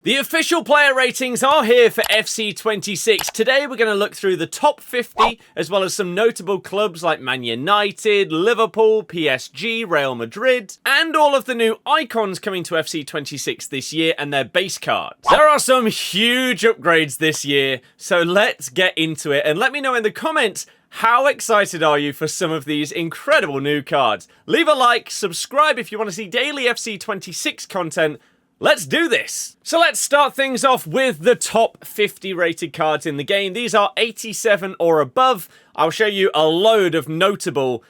The official player ratings are here for FC26. Today we're going to look through the top 50 as well as some notable clubs like Man United, Liverpool, PSG, Real Madrid, and all of the new icons coming to FC26 this year and their base cards. There are some huge upgrades this year, so let's get into it and let me know in the comments how excited are you for some of these incredible new cards. Leave a like, subscribe if you want to see daily FC26 content. Let's do this! So let's start things off with the top 50 rated cards in the game. These are 87 or above. I'll show you a load of notable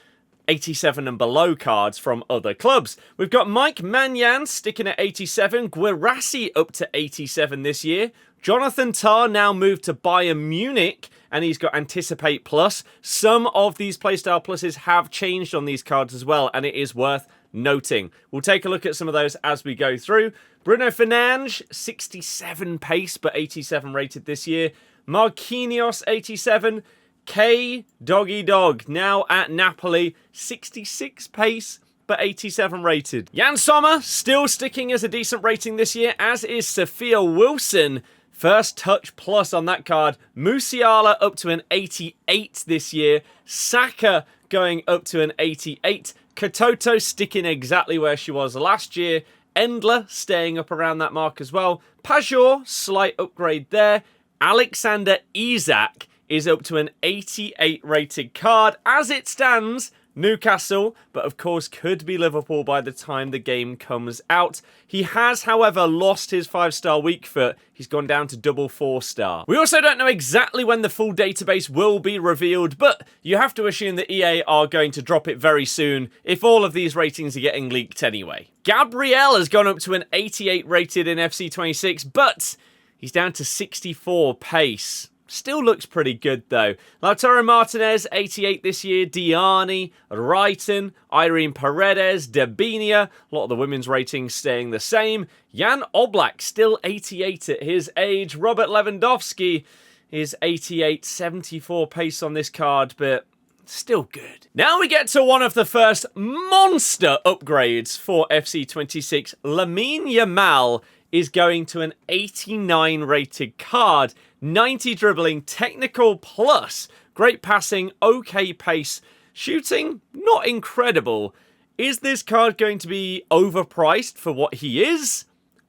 87 and below cards from other clubs. We've got Mike Maignan sticking at 87, Guirassy up to 87 this year. Jonathan Tah now moved to Bayern Munich, and he's got Anticipate Plus. Some of these Playstyle Pluses have changed on these cards as well, and it is worth noting. We'll take a look at some of those as we go through. Bruno Fernandes, 67 pace, but 87 rated this year. Marquinhos, 87. K Doggy Dog, now at Napoli, 66 pace, but 87 rated. Jan Sommer, still sticking as a decent rating this year, as is Sophia Wilson. First touch plus on that card. Musiala up to an 88 this year. Saka going up to an 88. Katoto sticking exactly where she was last year. Endler staying up around that mark as well. Pajor, slight upgrade there. Alexander Isak is up to an 88 rated card. As it stands, Newcastle, but of course could be Liverpool by the time the game comes out. He has, however, lost his 5-star weak foot. He's gone down to double 4-star. We also don't know exactly when the full database will be revealed, but you have to assume that EA are going to drop it very soon if all of these ratings are getting leaked anyway. Gabriel has gone up to an 88 rated in FC26, but he's down to 64 pace. Still looks pretty good though. Lautaro Martinez, 88 this year. Diani, Wrighton, Irene Paredes, Dabinia. A lot of the women's ratings staying the same. Jan Oblak, still 88 at his age. Robert Lewandowski is 88, 74 pace on this card, but still good. Now we get to one of the first monster upgrades for FC26. Lamine Yamal is going to an 89 rated card. 90 dribbling, technical plus. Great passing, okay pace. Shooting, not incredible. Is this card going to be overpriced for what he is?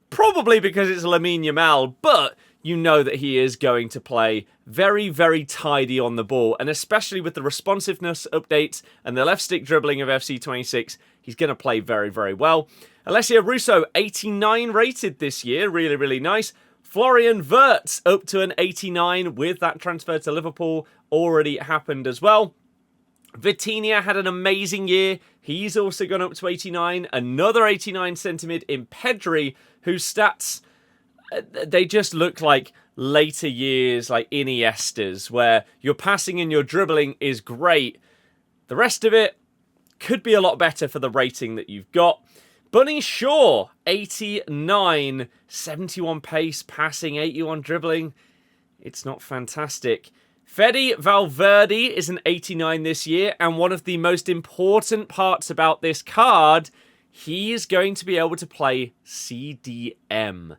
Probably because it's Lamine Yamal, but you know that he is going to play very, very tidy on the ball. And especially with the responsiveness updates and the left stick dribbling of FC26, he's going to play very, very well. Alessia Russo, 89 rated this year. Really, really nice. Florian Wirtz up to an 89 with that transfer to Liverpool already happened as well. Vitinha had an amazing year. He's also gone up to 89. Another 89 centimid in Pedri, whose stats, they just look like later years, like Iniesta's, where your passing and your dribbling is great. The rest of it could be a lot better for the rating that you've got. Bunny Shaw, 89, 71 pace, passing, 81 dribbling. It's not fantastic. Fede Valverde is an 89 this year, and one of the most important parts about this card, he is going to be able to play CDM.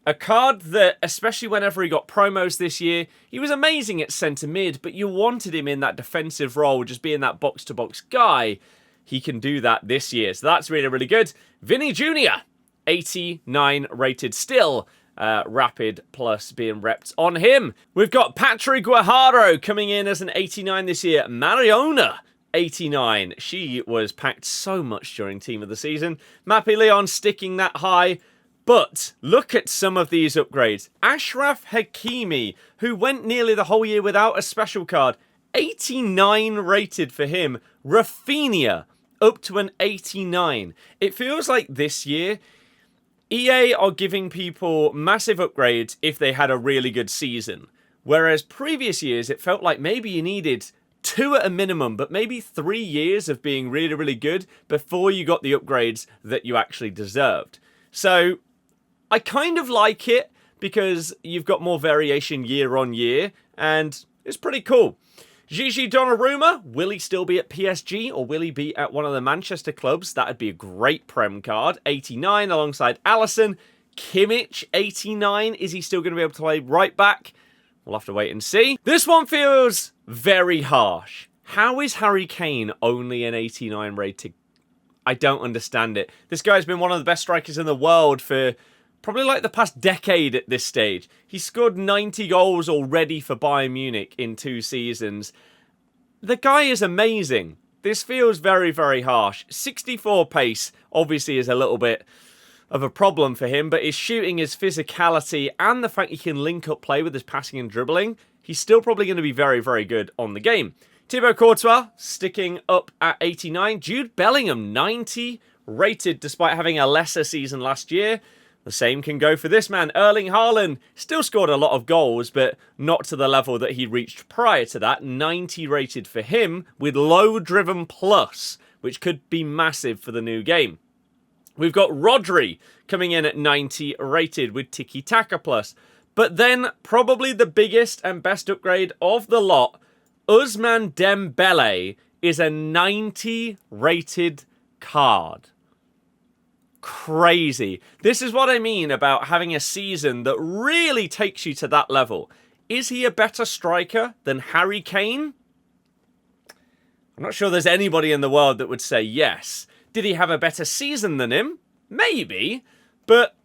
A card that, especially whenever he got promos this year, he was amazing at centre mid, but you wanted him in that defensive role, just being that box-to-box guy. He can do that this year, so that's really, really good. Vinny Jr., 89 rated still. Rapid plus being repped on him. We've got Patrick Guajaro coming in as an 89 this year. Mariona, 89. She was packed so much during Team of the Season. Mappy Leon sticking that high. But look at some of these upgrades. Ashraf Hakimi, who went nearly the whole year without a special card. 89 rated for him. Raphinha, up to an 89. It feels like this year, EA are giving people massive upgrades if they had a really good season. Whereas previous years, it felt like maybe you needed 2 at a minimum, but maybe 3 years of being really, really good before you got the upgrades that you actually deserved. So I kind of like it because you've got more variation year on year, and it's pretty cool. Gigi Donnarumma, will he still be at PSG or will he be at one of the Manchester clubs? That'd be a great Prem card. 89 alongside Alisson. Kimmich, 89. Is he still going to be able to play right back? We'll have to wait and see. This one feels very harsh. How is Harry Kane only an 89 rated? I don't understand it. This guy's been one of the best strikers in the world for probably like the past decade at this stage. He's scored 90 goals already for Bayern Munich in 2 seasons. The guy is amazing. This feels very, very harsh. 64 pace obviously is a little bit of a problem for him, but his shooting, his physicality, and the fact he can link up play with his passing and dribbling, he's still probably going to be very, very good on the game. Thibaut Courtois sticking up at 89. Jude Bellingham, 90 rated despite having a lesser season last year. The same can go for this man. Erling Haaland still scored a lot of goals, but not to the level that he reached prior to that. 90 rated for him with low driven plus, which could be massive for the new game. We've got Rodri coming in at 90 rated with Tiki Taka plus. But then probably the biggest and best upgrade of the lot, Ousmane Dembele is a 90 rated card. Crazy. This is what I mean about having a season that really takes you to that level. Is he a better striker than Harry Kane? I'm not sure there's anybody in the world that would say yes. Did he have a better season than him? Maybe. But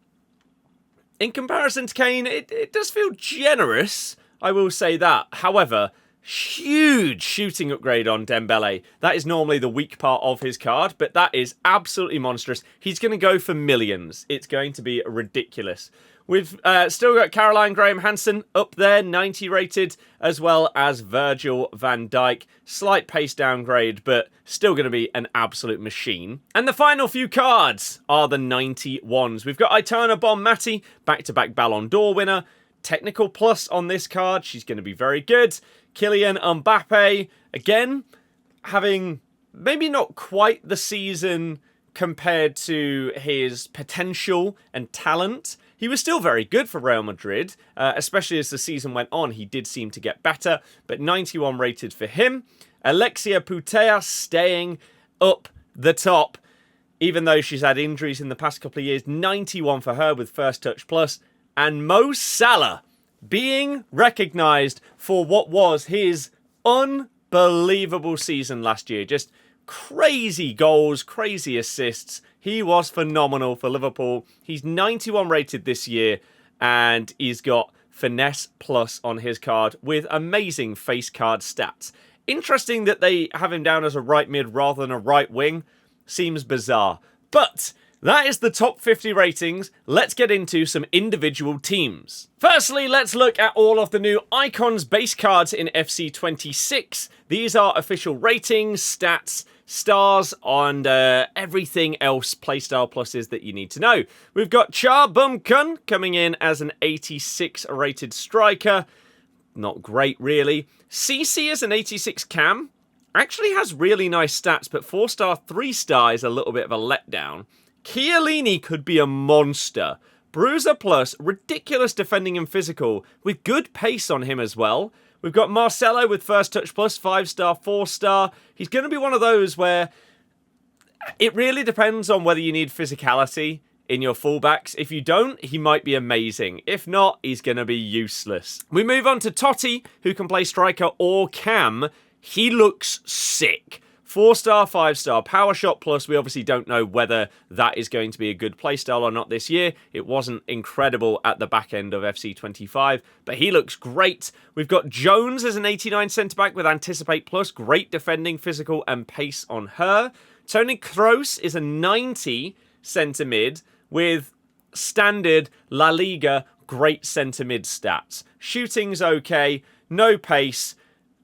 in comparison to Kane, it does feel generous. I will say that. However, huge shooting upgrade on Dembele. That is normally the weak part of his card, but that is absolutely monstrous. He's going to go for millions. It's going to be ridiculous. We've still got Caroline Graham-Hansen up there, 90 rated, as well as Virgil van Dijk. Slight pace downgrade, but still going to be an absolute machine. And the final few cards are the 91s. We've got Aitana Bonmati, back-to-back Ballon d'Or winner. Technical plus on this card. She's going to be very good. Kylian Mbappe, again, having maybe not quite the season compared to his potential and talent. He was still very good for Real Madrid, especially as the season went on. He did seem to get better, but 91 rated for him. Alexia Putellas staying up the top, even though she's had injuries in the past couple of years. 91 for her with first touch plus. And Mo Salah being recognised for what was his unbelievable season last year. Just crazy goals, crazy assists. He was phenomenal for Liverpool. He's 91 rated this year, and he's got finesse plus on his card with amazing face card stats. Interesting that they have him down as a right mid rather than a right wing. Seems bizarre. But that is the top 50 ratings. Let's get into some individual teams. Firstly, let's look at all of the new Icons base cards in FC26. These are official ratings, stats, stars, and everything else playstyle pluses that you need to know. We've got Cha Bum-kun coming in as an 86 rated striker. Not great, really. CC is an 86 cam. Actually has really nice stats, but 4-star, 3-star is a little bit of a letdown. Chiellini could be a monster. Bruiser plus, ridiculous defending and physical, with good pace on him as well. We've got Marcelo with first touch plus, 5-star, 4-star. He's going to be one of those where it really depends on whether you need physicality in your fullbacks. If you don't, he might be amazing. If not, he's going to be useless. We move on to Totti, who can play striker or cam. He looks sick. 4-star, 5-star, power shot plus. We obviously don't know whether that is going to be a good playstyle or not this year. It wasn't incredible at the back end of FC25, but he looks great. We've got Jones as an 89 centre-back with anticipate plus. Great defending, physical, and pace on her. Toni Kroos is a 90 centre-mid with standard La Liga great centre-mid stats. Shooting's okay, no pace,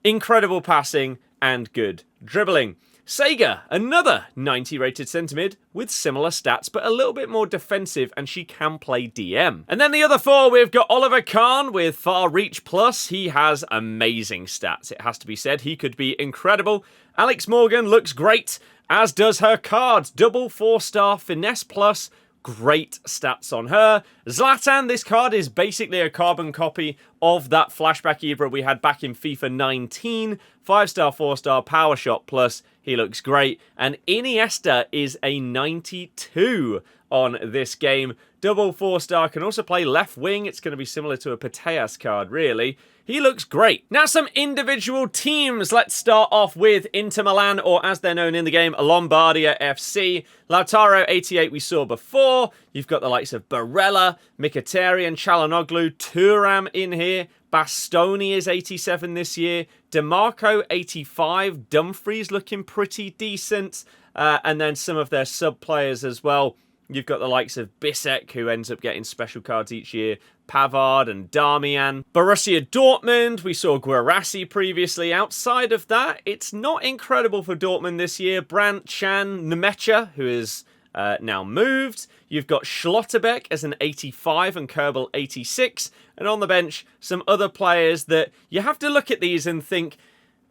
incredible passing, and good dribbling. Sega, another 90 rated centre-mid with similar stats but a little bit more defensive, and she can play DM. And then the other four, we've got Oliver Kahn with far reach plus. He has amazing stats, it has to be said. He could be incredible. Alex Morgan looks great, as does her card. Double 4-star finesse plus. Great stats on her. Zlatan, this card is basically a carbon copy of that flashback Ibra we had back in FIFA 19. 5-star, 4-star, power shot plus. He looks great. And Iniesta is a 92 on this game. Double 4-star, can also play left wing. It's going to be similar to a Pateas card, really. He looks great. Now, some individual teams. Let's start off with Inter Milan, or as they're known in the game, Lombardia FC. Lautaro, 88, we saw before. You've got the likes of Barella, Mkhitaryan, Çalhanoğlu, Thuram in here. Bastoni is 87 this year. DeMarco, 85. Dumfries looking pretty decent. And then some of their sub-players as well. You've got the likes of Bissek, who ends up getting special cards each year. Pavard and Darmian. Borussia Dortmund, we saw Guirassy previously. Outside of that, it's not incredible for Dortmund this year. Brandt, Can, Nemecha, who is now moved. You've got Schlotterbeck as an 85 and Kerbal 86. And on the bench, some other players that you have to look at these and think,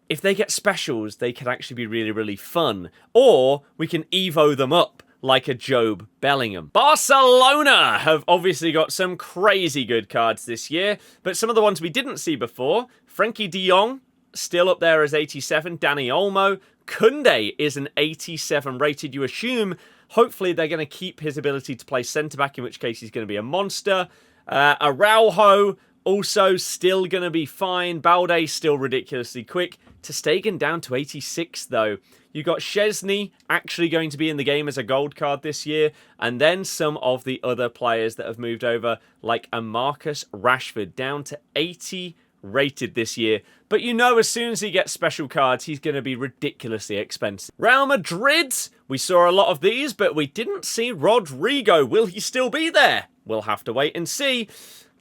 if they get specials, they could actually be really, really fun. Or we can Evo them up, like a Job Bellingham. Barcelona have obviously got some crazy good cards this year, but some of the ones we didn't see before. Frenkie de Jong, still up there as 87. Dani Olmo. Koundé is an 87 rated. You assume, hopefully, they're going to keep his ability to play centre-back, in which case he's going to be a monster. Araujo, also still going to be fine. Balde, still ridiculously quick. Ter Stegen down to 86, though. You got Szczesny actually going to be in the game as a gold card this year. And then some of the other players that have moved over, like a Marcus Rashford, down to 80 rated this year. But you know, as soon as he gets special cards, he's going to be ridiculously expensive. Real Madrid, we saw a lot of these, but we didn't see Rodrigo. Will he still be there? We'll have to wait and see.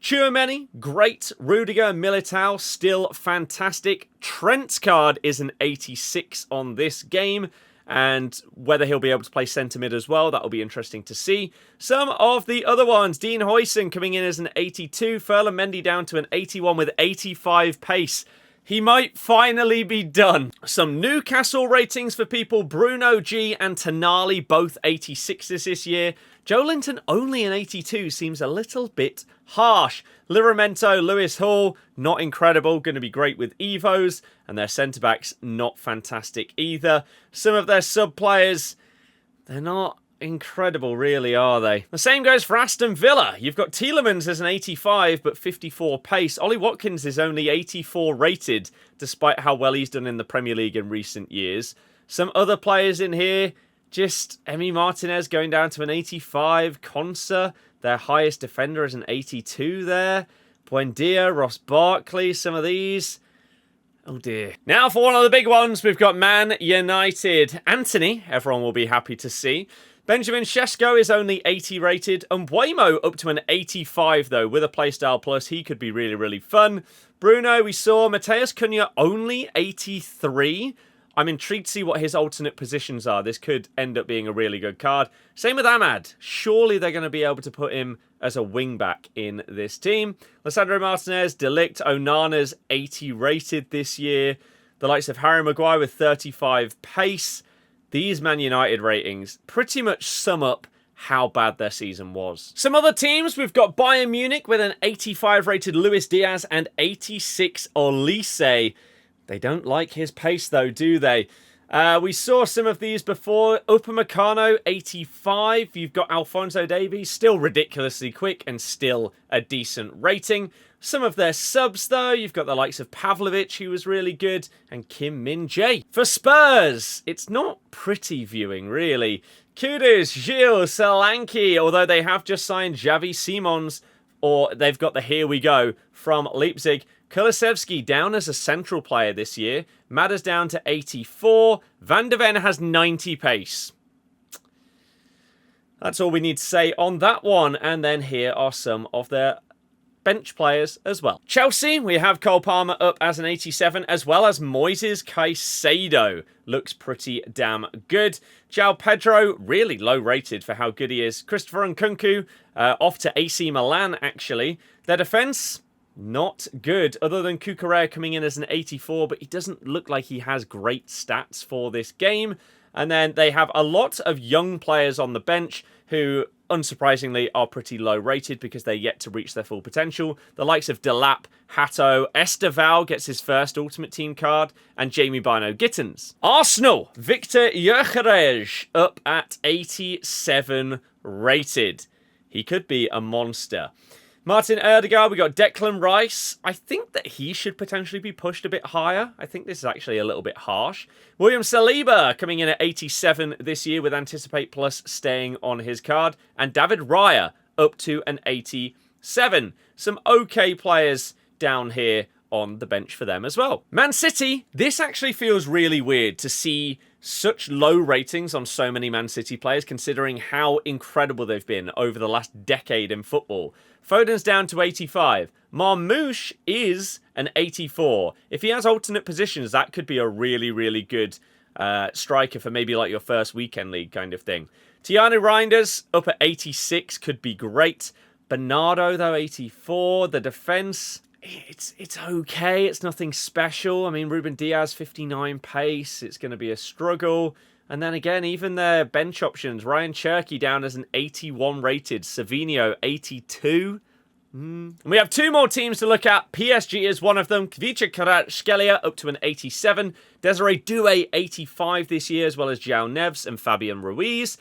Tchouaméni, great. Rudiger, Militao, still fantastic. Trent's card is an 86 on this game. And whether he'll be able to play centre mid as well, that'll be interesting to see. Some of the other ones. Dean Huijsen coming in as an 82. Ferland Mendy down to an 81 with 85 pace. He might finally be done. Some Newcastle ratings for people. Bruno G and Tonali, both 86s this year. Joe Linton only an 82 seems a little bit harsh. Livramento, Lewis Hall, not incredible. Going to be great with Evos. And their centre-backs, not fantastic either. Some of their sub-players, they're not incredible, really, are they? The same goes for Aston Villa. You've got Tielemans as an 85, but 54 pace. Ollie Watkins is only 84 rated, despite how well he's done in the Premier League in recent years. Some other players in here, just Emi Martinez going down to an 85. Konsa, their highest defender, is an 82 there. Buendia, Ross Barkley, some of these. Oh dear. Now for one of the big ones, we've got Man United. Anthony, everyone will be happy to see. Benjamin Sesko is only 80 rated. And Mbeumo up to an 85 though, with a playstyle plus. He could be really, really fun. Bruno, we saw. Mateus Cunha only 83. I'm intrigued to see what his alternate positions are. This could end up being a really good card. Same with Ahmad. Surely they're going to be able to put him as a wing-back in this team. Lissandro Martinez, Delict, Onana's 80 rated this year. The likes of Harry Maguire with 35 pace. These Man United ratings pretty much sum up how bad their season was. Some other teams, we've got Bayern Munich with an 85 rated Luis Diaz and 86 Olise. They don't like his pace though, do they? We saw some of these before. Upamecano, 85. You've got Alphonso Davies, still ridiculously quick and still a decent rating. Some of their subs though, you've got the likes of Pavlovic, who was really good, and Kim Min-jae. For Spurs, it's not pretty viewing, really. Kudus, Gilles, Solanke, although they have just signed Xavi Simons, or they've got the here we go from Leipzig. Kulusevski down as a central player this year. Matters down to 84. Van de Ven has 90 pace. That's all we need to say on that one. And then here are some of their bench players as well. Chelsea, we have Cole Palmer up as an 87, as well as Moises Caicedo. Looks pretty damn good. João Pedro, really low rated for how good he is. Christopher Nkunku, off to AC Milan, actually. Their defence, not good, other than Cucurella coming in as an 84, but he doesn't look like he has great stats for this game. And then they have a lot of young players on the bench. who unsurprisingly are pretty low rated because they're yet to reach their full potential. The likes of Delap, Hatto, Esteval gets his first Ultimate Team card, and Jamie Bino Gittins. Arsenal, Victor Gyökeres up at 87 rated. He could be a monster. Martin Erdegaard, we got Declan Rice. I think that he should potentially be pushed a bit higher. I think this is actually a little bit harsh. William Saliba coming in at 87 this year with Anticipate Plus staying on his card. And David Raya up to an 87. Some okay players down here on the bench for them as well. Man City, this actually feels really weird to see such low ratings on so many Man City players considering how incredible they've been over the last decade in football. Foden's down to 85. Marmoush is an 84. If he has alternate positions, that could be a really, really good striker for maybe like your first weekend league kind of thing. Tiano Reinders up at 86 could be great. Bernardo, though, 84. The defense, it's okay. It's nothing special. I mean, Ruben Diaz, 59 pace. It's going to be a struggle. And then again, even their bench options. Ryan Cherky down as an 81 rated. Savinho, 82. And we have two more teams to look at. PSG is one of them. Kvicha Kvaratskhelia up to an 87. Desiree Doué, 85 this year, as well as João Neves and Fabian Ruiz.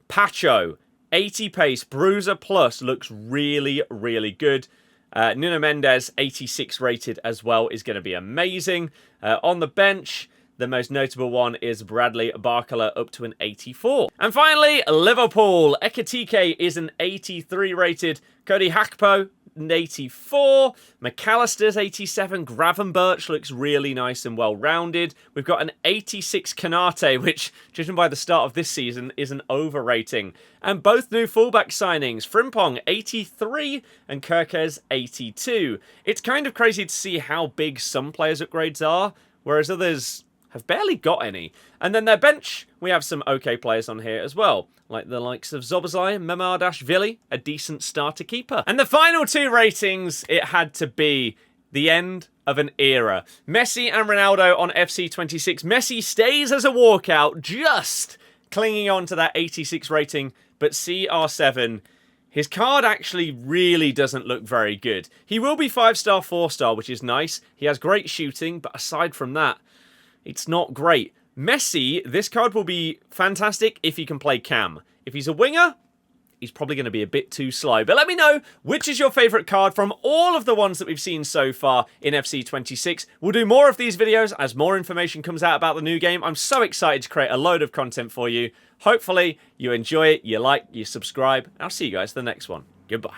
Pacho, 80 pace. Bruiser Plus looks really, really good. Nuno Mendes, 86 rated as well, is going to be amazing. On the bench, the most notable one is Bradley Barcola up to an 84. And finally, Liverpool. Ekitike is an 83 rated. Cody Hakpo, an 84. McAllister's 87. Gravenberch looks really nice and well-rounded. We've got an 86 Kanate, which, judging by the start of this season, is an overrating. And both new fullback signings. Frimpong, 83, and Kirkes, 82. It's kind of crazy to see how big some players' upgrades are, whereas others have barely got any. And then their bench, we have some okay players on here as well, like the likes of Zobozlai, Memardashvili, a decent starter keeper. And the final two ratings, it had to be the end of an era. Messi and Ronaldo on FC26. Messi stays as a walkout, just clinging on to that 86 rating, but CR7, his card actually really doesn't look very good. He will be 5-star, 4-star, which is nice. He has great shooting, but aside from that, it's not great. Messi, this card will be fantastic if he can play cam. If he's a winger, he's probably going to be a bit too slow. But let me know, which is your favourite card from all of the ones that we've seen so far in FC26. We'll do more of these videos as more information comes out about the new game. I'm so excited to create a load of content for you. Hopefully, you enjoy it, you like, you subscribe. I'll see you guys in the next one. Goodbye.